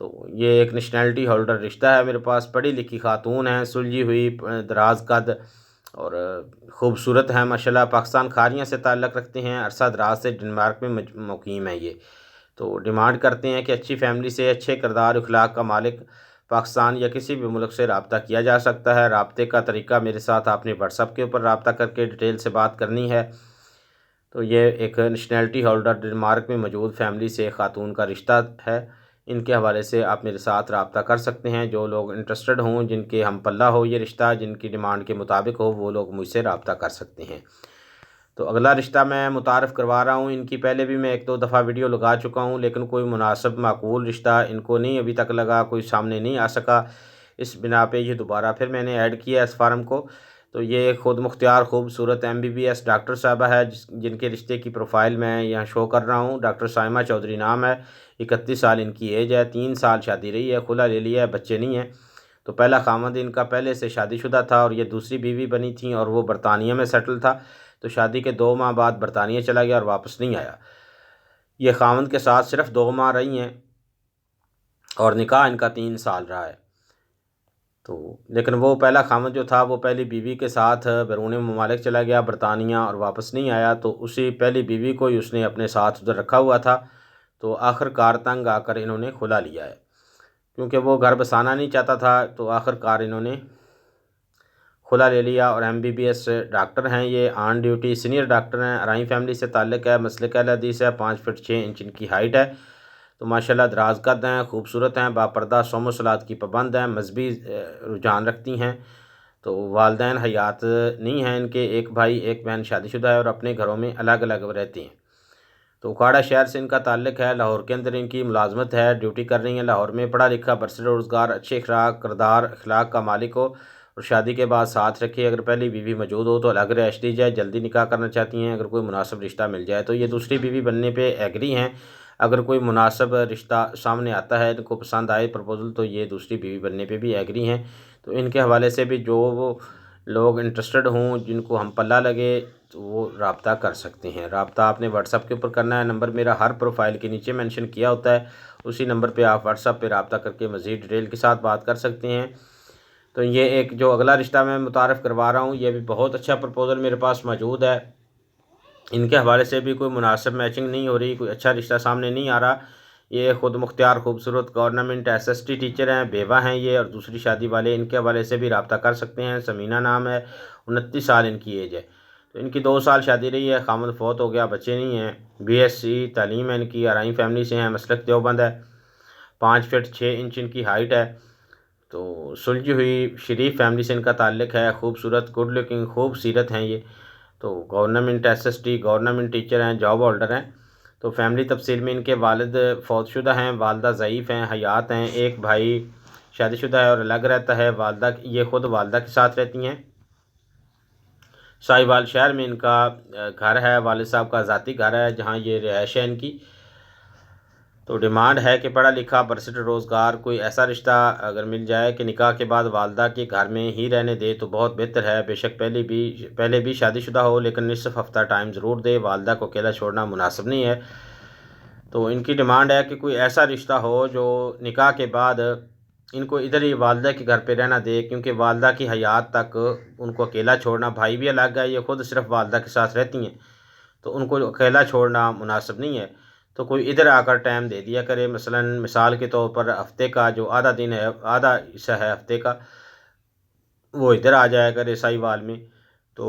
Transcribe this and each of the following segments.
تو یہ ایک نیشنلٹی ہولڈر رشتہ ہے میرے پاس، پڑھی لکھی خاتون ہیں، سلجھی ہوئی، دراز قد اور خوبصورت ہیں ماشاءاللہ، پاکستان کھاریاں سے تعلق رکھتے ہیں، عرصہ دراز سے ڈنمارک میں مقیم ہے یہ، تو ڈیمانڈ کرتے ہیں کہ اچھی فیملی سے، اچھے کردار اخلاق کا مالک پاکستان یا کسی بھی ملک سے رابطہ کیا جا سکتا ہے۔ رابطے کا طریقہ میرے ساتھ آپ نے واٹس ایپ کے اوپر رابطہ کر کے ڈیٹیل سے بات کرنی ہے۔ تو یہ ایک نیشنلٹی ہولڈر ڈنمارک میں موجود فیملی سے خاتون کا رشتہ ہے، ان کے حوالے سے آپ میرے ساتھ رابطہ کر سکتے ہیں۔ جو لوگ انٹرسٹڈ ہوں، جن کے ہم پلہ ہو یہ رشتہ، جن کی ڈیمانڈ کے مطابق ہو، وہ لوگ مجھ سے رابطہ کر سکتے ہیں۔ تو اگلا رشتہ میں متعارف کروا رہا ہوں، ان کی پہلے بھی میں 1-2 دفعہ ویڈیو لگا چکا ہوں، لیکن کوئی مناسب معقول رشتہ ان کو نہیں ابھی تک لگا، کوئی سامنے نہیں آ سکا، اس بنا پہ یہ دوبارہ پھر میں نے ایڈ کیا اس فارم کو۔ تو یہ خود مختار خوبصورت MBBS ڈاکٹر صاحبہ ہے، جن کے رشتے کی پروفائل میں یہاں شو کر رہا ہوں۔ ڈاکٹر سائمہ چودھری نام ہے، 31 سال ان کی ایج ہے، 3 سال شادی رہی ہے، خلا لے لیا ہے، بچے نہیں ہیں۔ تو پہلا خامند ان کا پہلے سے شادی شدہ تھا اور یہ دوسری بیوی بنی تھیں، اور وہ برطانیہ میں سیٹل تھا، تو شادی کے 2 ماہ بعد برطانیہ چلا گیا اور واپس نہیں آیا۔ یہ خامند کے ساتھ صرف 2 ماہ رہی ہیں اور نکاح ان کا 3 سال رہا ہے۔ تو لیکن وہ پہلا خامد جو تھا وہ پہلی بیوی کے ساتھ بیرون ممالک چلا گیا برطانیہ اور واپس نہیں آیا، تو اسی پہلی بیوی کو ہی اس نے اپنے ساتھ ادھر رکھا ہوا تھا، تو آخر کار تنگ آ کر انہوں نے کھلا لیا ہے، کیونکہ وہ گھر بسانا نہیں چاہتا تھا، تو آخر کار انہوں نے کھلا لے لیا۔ اور MBBS ڈاکٹر ہیں، یہ آن ڈیوٹی سینئر ڈاکٹر ہیں، ارائیں فیملی سے تعلق ہے، مسلک اہل حدیث ہے، 5 فٹ 6 انچ ان کی ہائٹ ہے، تو ماشاءاللہ دراز قد ہیں، خوبصورت ہیں، باپردہ، صوم و صلات کی پابند ہیں، مذہبی رجحان رکھتی ہیں۔ تو والدین حیات نہیں ہیں ان کے، ایک بھائی ایک بہن شادی شدہ ہے اور اپنے گھروں میں الگ الگ رہتے ہیں۔ تو اکھاڑا شہر سے ان کا تعلق ہے، لاہور کے اندر ان کی ملازمت ہے، ڈیوٹی کر رہی ہیں لاہور میں، پڑھا لکھا، برسر روزگار، اچھے اخلاق کردار اخلاق کا مالک ہو اور شادی کے بعد ساتھ رکھے، اگر پہلی بیوی موجود ہو تو الگ رہائش دی جائے، جلدی نکاح کرنا چاہتی ہیں، اگر کوئی مناسب رشتہ مل جائے تو یہ دوسری بیوی بننے پہ ایگری ہیں، اگر کوئی مناسب رشتہ سامنے آتا ہے ان کو پسند آئے پرپوزل تو یہ دوسری بیوی بننے پہ بھی ایگری ہیں۔ تو ان کے حوالے سے بھی جو وہ لوگ انٹرسٹڈ ہوں، جن کو ہم پلہ لگے، تو وہ رابطہ کر سکتے ہیں۔ رابطہ آپ نے واٹس ایپ کے اوپر کرنا ہے، نمبر میرا ہر پروفائل کے نیچے مینشن کیا ہوتا ہے، اسی نمبر پہ آپ واٹس ایپ پہ رابطہ کر کے مزید ڈیٹیل کے ساتھ بات کر سکتے ہیں۔ تو یہ ایک جو اگلا رشتہ میں متعارف کروا رہا ہوں، یہ بھی بہت اچھا پرپوزل میرے پاس موجود ہے، ان کے حوالے سے بھی کوئی مناسب میچنگ نہیں ہو رہی، کوئی اچھا رشتہ سامنے نہیں آ رہا۔ یہ خود مختار خوبصورت گورنمنٹ SST ٹیچر ہیں، بیوہ ہیں یہ، اور دوسری شادی والے، ان کے حوالے سے بھی رابطہ کر سکتے ہیں۔ سمینہ نام ہے، 29 سال ان کی ایج ہے، تو ان کی 2 سال شادی رہی ہے، خامد فوت ہو گیا، بچے نہیں ہیں، BSc تعلیم ہے ان کی، ارائیں فیملی سے ہیں، مسلک دیوبند ہے، 5 فٹ 6 انچ ان کی ہائٹ ہے، تو سلجھی ہوئی شریف فیملی سے ان کا تعلق ہے، خوبصورت گڈ لکنگ خوب سیرت ہیں یہ، تو گورنمنٹ SST گورنمنٹ ٹیچر ہیں، جاب ہولڈر ہیں۔ تو فیملی تفصیل میں ان کے والد فوت شدہ ہیں، والدہ ضعیف ہیں، حیات ہیں، ایک بھائی شادی شدہ ہے اور الگ رہتا ہے، والدہ یہ خود والدہ کے ساتھ رہتی ہیں۔ ساہیوال شہر میں ان کا گھر ہے، والد صاحب کا ذاتی گھر ہے جہاں یہ رہائش ہے ان کی۔ تو ڈیمانڈ ہے کہ پڑھا لکھا برسر روزگار کوئی ایسا رشتہ اگر مل جائے کہ نکاح کے بعد والدہ کے گھر میں ہی رہنے دے تو بہت بہتر ہے، بے شک پہلے بھی شادی شدہ ہو لیکن نصف ہفتہ ٹائم ضرور دے، والدہ کو اکیلا چھوڑنا مناسب نہیں ہے۔ تو ان کی ڈیمانڈ ہے کہ کوئی ایسا رشتہ ہو جو نکاح کے بعد ان کو ادھر ہی والدہ کے گھر پہ رہنا دے، کیونکہ والدہ کی حیات تک ان کو اکیلا چھوڑنا، بھائی بھی الگ ہے، یہ خود صرف والدہ کے ساتھ رہتی ہیں، تو ان کو اکیلا چھوڑنا مناسب نہیں ہے، تو کوئی ادھر آ کر ٹائم دے دیا کرے، مثال کے طور پر ہفتے کا جو آدھا دن ہے، آدھا حصہ ہے ہفتے کا، وہ ادھر آ جایا کرے ساہیوال میں، تو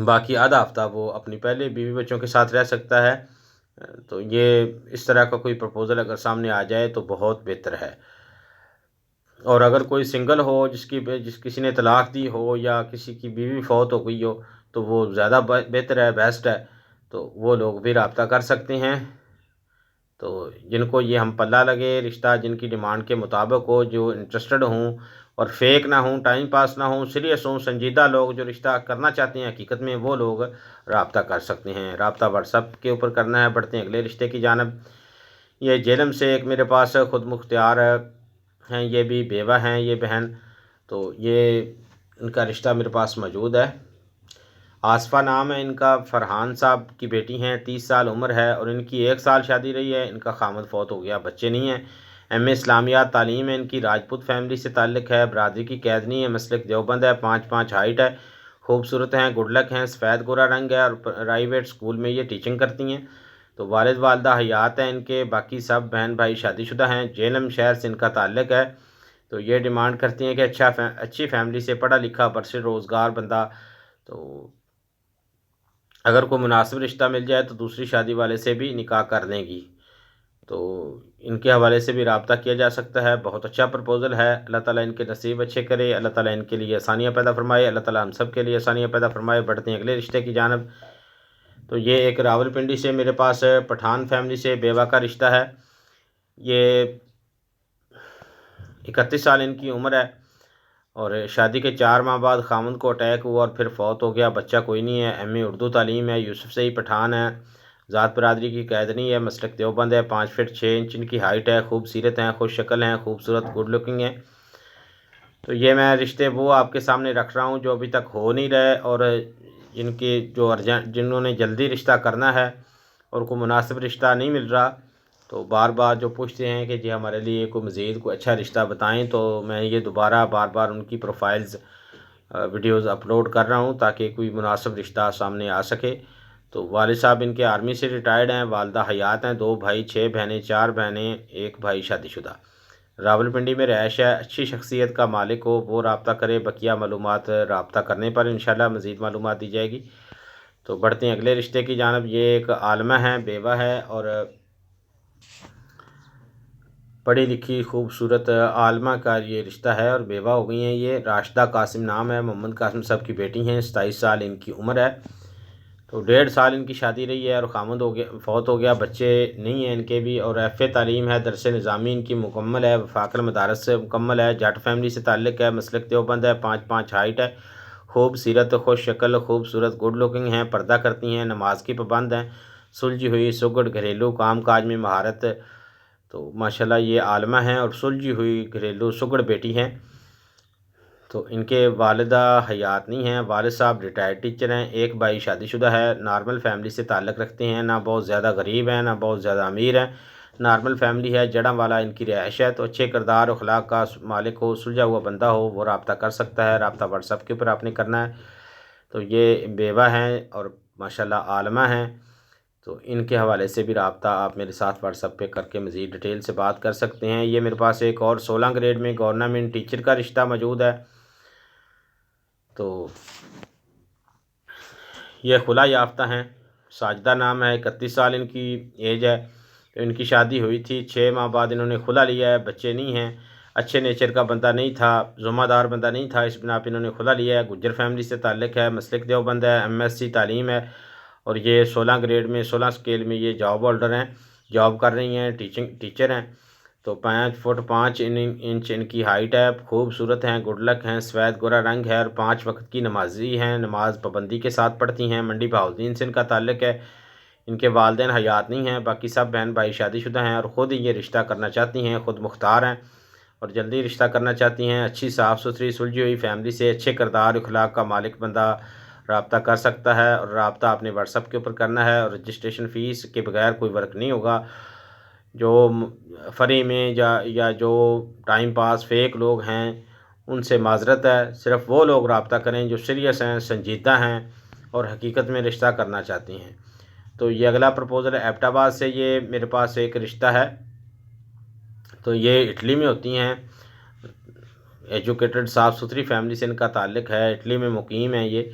باقی آدھا ہفتہ وہ اپنی پہلے بیوی بچوں کے ساتھ رہ سکتا ہے۔ تو یہ اس طرح کا کوئی پرپوزل اگر سامنے آ جائے تو بہت بہتر ہے۔ اور اگر کوئی سنگل ہو جس کسی نے طلاق دی ہو یا کسی کی بیوی فوت ہو گئی ہو تو وہ زیادہ بہتر ہے، بیسٹ ہے، تو وہ لوگ بھی رابطہ کر سکتے ہیں۔ تو جن کو یہ ہم پلہ لگے رشتہ، جن کی ڈیمانڈ کے مطابق ہو، جو انٹرسٹڈ ہوں اور فیک نہ ہوں، ٹائم پاس نہ ہوں، سیریس ہوں، سنجیدہ لوگ جو رشتہ کرنا چاہتے ہیں حقیقت میں، وہ لوگ رابطہ کر سکتے ہیں۔ رابطہ واٹس ایپ کے اوپر کرنا ہے۔ بڑھتے ہیں اگلے رشتے کی جانب۔ یہ جہلم سے ایک میرے پاس خود مختار ہیں، یہ بھی بیوہ ہیں یہ بہن، تو یہ ان کا رشتہ میرے پاس موجود ہے۔ آصفہ نام ہے ان کا، فرحان صاحب کی بیٹی ہیں، 30 سال عمر ہے اور ان کی 1 سال شادی رہی ہے، ان کا خامد فوت ہو گیا، بچے نہیں ہیں، ایم اے اسلامیات تعلیم ہے ان کی، راجپوت فیملی سے تعلق ہے، برادری کی قید نہیں ہے، مسلک دیوبند ہے، 5'5" ہائٹ ہے، خوبصورت ہیں، گڈ لک ہیں، سفید گورا رنگ ہے، اور پرائیویٹ اسکول میں یہ ٹیچنگ کرتی ہیں۔ تو والد والدہ حیات ہیں ان کے، باقی سب بہن بھائی شادی شدہ ہیں، جہلم شہر سے ان کا تعلق ہے۔ تو یہ ڈیمانڈ کرتی ہیں کہ اچھی فیملی سے پڑھا لکھا برسر روزگار بندہ، تو اگر کوئی مناسب رشتہ مل جائے تو دوسری شادی والے سے بھی نکاح کر دیں گی۔ تو ان کے حوالے سے بھی رابطہ کیا جا سکتا ہے۔ بہت اچھا پرپوزل ہے، اللہ تعالیٰ ان کے نصیب اچھے کرے، اللہ تعالیٰ ان کے لیے آسانیاں پیدا فرمائے، اللہ تعالیٰ ہم سب کے لیے آسانیاں پیدا فرمائے۔ بڑھتے ہیں اگلے رشتے کی جانب۔ تو یہ ایک راولپنڈی سے میرے پاس پٹھان فیملی سے بیوہ کا رشتہ ہے۔ یہ 31 سال ان کی عمر ہے، اور شادی کے 4 ماہ بعد خامند کو اٹیک ہوا اور پھر فوت ہو گیا، بچہ کوئی نہیں ہے، ایم اے اردو تعلیم ہے، یوسف سے ہی پٹھان ہے، ذات برادری کی قید نہیں ہے، مسلک دیوبند ہے، 5 فٹ 6 انچ ان کی ہائٹ ہے، خوب سیرت ہیں، خوش شکل ہیں، خوبصورت گڈ لکنگ ہیں۔ تو یہ میں رشتے وہ آپ کے سامنے رکھ رہا ہوں جو ابھی تک ہو نہیں رہے، اور جنہوں نے جلدی رشتہ کرنا ہے اور کوئی مناسب رشتہ نہیں مل رہا، تو بار بار جو پوچھتے ہیں کہ جی ہمارے لیے کوئی مزید کوئی اچھا رشتہ بتائیں، تو میں یہ دوبارہ بار بار ان کی پروفائلز ویڈیوز اپلوڈ کر رہا ہوں تاکہ کوئی مناسب رشتہ سامنے آ سکے۔ تو والد صاحب ان کے آرمی سے ریٹائرڈ ہیں، والدہ حیات ہیں، 2 بھائی 6 بہنیں، 4 بہنیں 1 بھائی شادی شدہ، راولپنڈی میں رہائش ہے۔ اچھی شخصیت کا مالک ہو وہ رابطہ کرے، بقیہ معلومات رابطہ کرنے پر انشاءاللہ مزید معلومات دی جائے گی۔ تو بڑھتے ہیں اگلے رشتے کی جانب۔ یہ ایک عالمہ ہے، بیوہ ہے، اور پڑھی لکھی خوبصورت عالمہ کا یہ رشتہ ہے، اور بیوہ ہو گئی ہیں۔ یہ راشدہ قاسم نام ہے، محمد قاسم صاحب کی بیٹی ہیں، 27 سال ان کی عمر ہے۔ تو 1.5 سال ان کی شادی رہی ہے، اور خامند فوت ہو گیا، بچے نہیں ہیں ان کے بھی، اور ایف اے تعلیم ہے، درس نظامی ان کی مکمل ہے، وفاق المدارس سے مکمل ہے، جٹ فیملی سے تعلق ہے، مسلک دیوبند ہے، 5'5" ہائٹ ہے، خوب سیرت، خوش شکل، خوبصورت گڈ لکنگ ہیں، پردہ کرتی ہیں، نماز کی پابند ہیں، سلجھی ہوئی سگڑ گھریلو کام کاج میں مہارت۔ تو ماشاءاللہ یہ عالمہ ہیں اور سلجھی ہوئی گھریلو سگڑ بیٹی ہیں۔ تو ان کے والدہ حیات نہیں ہیں، والد صاحب ریٹائرڈ ٹیچر ہیں، 1 بھائی شادی شدہ ہے، نارمل فیملی سے تعلق رکھتے ہیں، نہ بہت زیادہ غریب ہیں نہ بہت زیادہ امیر ہیں، نارمل فیملی ہے، جڑاں والا ان کی رہائش ہے۔ تو اچھے کردار و اخلاق کا مالک ہو، سلجھا ہوا بندہ ہو وہ رابطہ کر سکتا ہے، رابطہ واٹس ایپ کے اوپر آپ نے کرنا ہے۔ تو یہ بیوہ ہیں اور ماشاءاللہ عالمہ ہیں، تو ان کے حوالے سے بھی رابطہ آپ میرے ساتھ واٹس ایپ پہ کر کے مزید ڈیٹیل سے بات کر سکتے ہیں۔ یہ میرے پاس ایک اور 16 گریڈ میں گورنمنٹ ٹیچر کا رشتہ موجود ہے۔ تو یہ خلا یافتہ ہیں، ساجدہ نام ہے، 31 سال ان کی ایج ہے۔ ان کی شادی ہوئی تھی، 6 ماہ بعد انہوں نے خلا لیا ہے، بچے نہیں ہیں، اچھے نیچر کا بندہ نہیں تھا، ذمہ دار بندہ نہیں تھا، اس بنا پہ انہوں نے خلا لیا ہے، گجر فیملی سے تعلق ہے، مسلک دیوبند ہے، MSc تعلیم ہے، اور یہ 16 گریڈ میں 16 سکیل میں یہ جاب ہولڈر ہیں، جاب کر رہی ہیں، ٹیچر ہیں۔ تو 5 فٹ 5 انچ ان کی ہائٹ ہے، خوبصورت ہیں، گڈ لک ہیں، سفید گورا رنگ ہے، اور 5 وقت کی نمازی ہیں، نماز پابندی کے ساتھ پڑھتی ہیں، منڈی بہاؤالدین سے ان کا تعلق ہے۔ ان کے والدین حیات نہیں ہیں، باقی سب بہن بھائی شادی شدہ ہیں، اور خود ہی یہ رشتہ کرنا چاہتی ہیں، خود مختار ہیں اور جلدی رشتہ کرنا چاہتی ہیں۔ اچھی صاف ستھری سلجھی ہوئی فیملی سے اچھے کردار اخلاق کا مالک بندہ رابطہ کر سکتا ہے، اور رابطہ آپ نے واٹس ایپ کے اوپر کرنا ہے، اور رجسٹریشن فیس کے بغیر کوئی ورک نہیں ہوگا۔ جو فری میں یا جو ٹائم پاس فیک لوگ ہیں ان سے معذرت ہے، صرف وہ لوگ رابطہ کریں جو سیریس ہیں، سنجیدہ ہیں اور حقیقت میں رشتہ کرنا چاہتی ہیں۔ تو یہ اگلا پرپوزل ہے ایبٹ آباد سے، یہ میرے پاس ایک رشتہ ہے، تو یہ اٹلی میں ہوتی ہیں، ایجوکیٹڈ صاف ستھری فیملی سے ان کا تعلق ہے، اٹلی میں مقیم ہیں یہ۔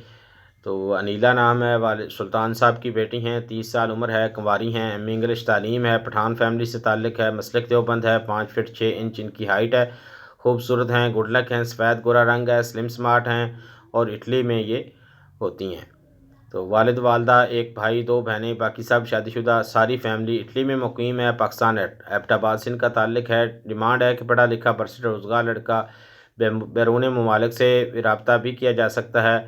تو انیلا نام ہے، والد سلطان صاحب کی بیٹی ہیں، 30 سال عمر ہے، کنواری ہیں، ایم اے انگلش تعلیم ہے، پٹھان فیملی سے تعلق ہے، مسلک دیوبند ہے، 5 فٹ 6 انچ ان کی ہائٹ ہے، خوبصورت ہیں، گڈ لک ہیں، سفید گورا رنگ ہے، سلم سمارٹ ہیں، اور اٹلی میں یہ ہوتی ہیں۔ تو والد والدہ 1 بھائی 2 بہنیں، باقی سب شادی شدہ، ساری فیملی اٹلی میں مقیم ہے، پاکستان ایبٹ آباد سے ان کا تعلق ہے۔ ڈیمانڈ ہے کہ پڑھا لکھا برسر روزگار لڑکا، بیرون ممالک سے رابطہ بھی کیا جا سکتا ہے،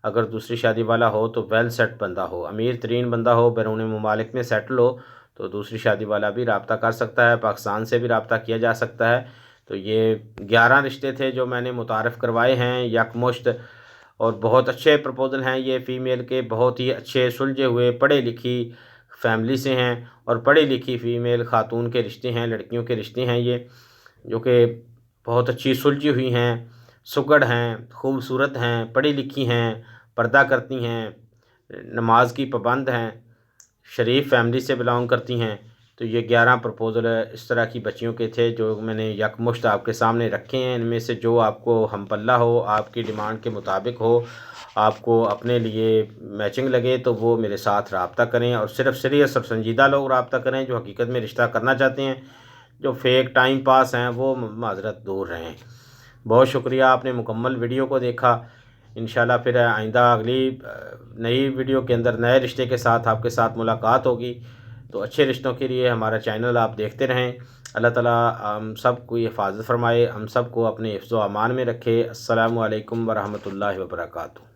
اگر دوسری شادی والا ہو تو ویل سیٹ بندہ ہو، امیر ترین بندہ ہو، بیرون ممالک میں سیٹل ہو، تو دوسری شادی والا بھی رابطہ کر سکتا ہے، پاکستان سے بھی رابطہ کیا جا سکتا ہے۔ تو یہ 11 رشتے تھے جو میں نے متعارف کروائے ہیں یکمشت، اور بہت اچھے پرپوزل ہیں یہ فیمیل کے، بہت ہی اچھے سلجھے ہوئے پڑھے لکھی فیملی سے ہیں اور پڑھی لکھی فیمیل خاتون کے رشتے ہیں، لڑکیوں کے رشتے ہیں یہ، جو کہ بہت اچھی سلجھی ہوئی ہیں، سگڑ ہیں، خوبصورت ہیں، پڑھی لکھی ہیں، پردہ کرتی ہیں، نماز کی پابند ہیں، شریف فیملی سے بلانگ کرتی ہیں۔ تو یہ 11 پرپوزل اس طرح کی بچیوں کے تھے جو میں نے یکمشت آپ کے سامنے رکھے ہیں۔ ان میں سے جو آپ کو ہم پلہ ہو، آپ کی ڈیمانڈ کے مطابق ہو، آپ کو اپنے لیے میچنگ لگے تو وہ میرے ساتھ رابطہ کریں، اور صرف سیریس اور سنجیدہ لوگ رابطہ کریں جو حقیقت میں رشتہ کرنا چاہتے ہیں۔ جو فیک ٹائم پاس ہیں وہ معذرت دور رہیں۔ بہت شکریہ، آپ نے مکمل ویڈیو کو دیکھا۔ انشاءاللہ پھر آئندہ اگلی نئی ویڈیو کے اندر نئے رشتے کے ساتھ آپ کے ساتھ ملاقات ہوگی۔ تو اچھے رشتوں کے لیے ہمارا چینل آپ دیکھتے رہیں۔ اللہ تعالیٰ ہم سب کو حفاظت فرمائے، ہم سب کو اپنے حفظ و امان میں رکھے۔ السلام علیکم ورحمۃ اللہ وبرکاتہ۔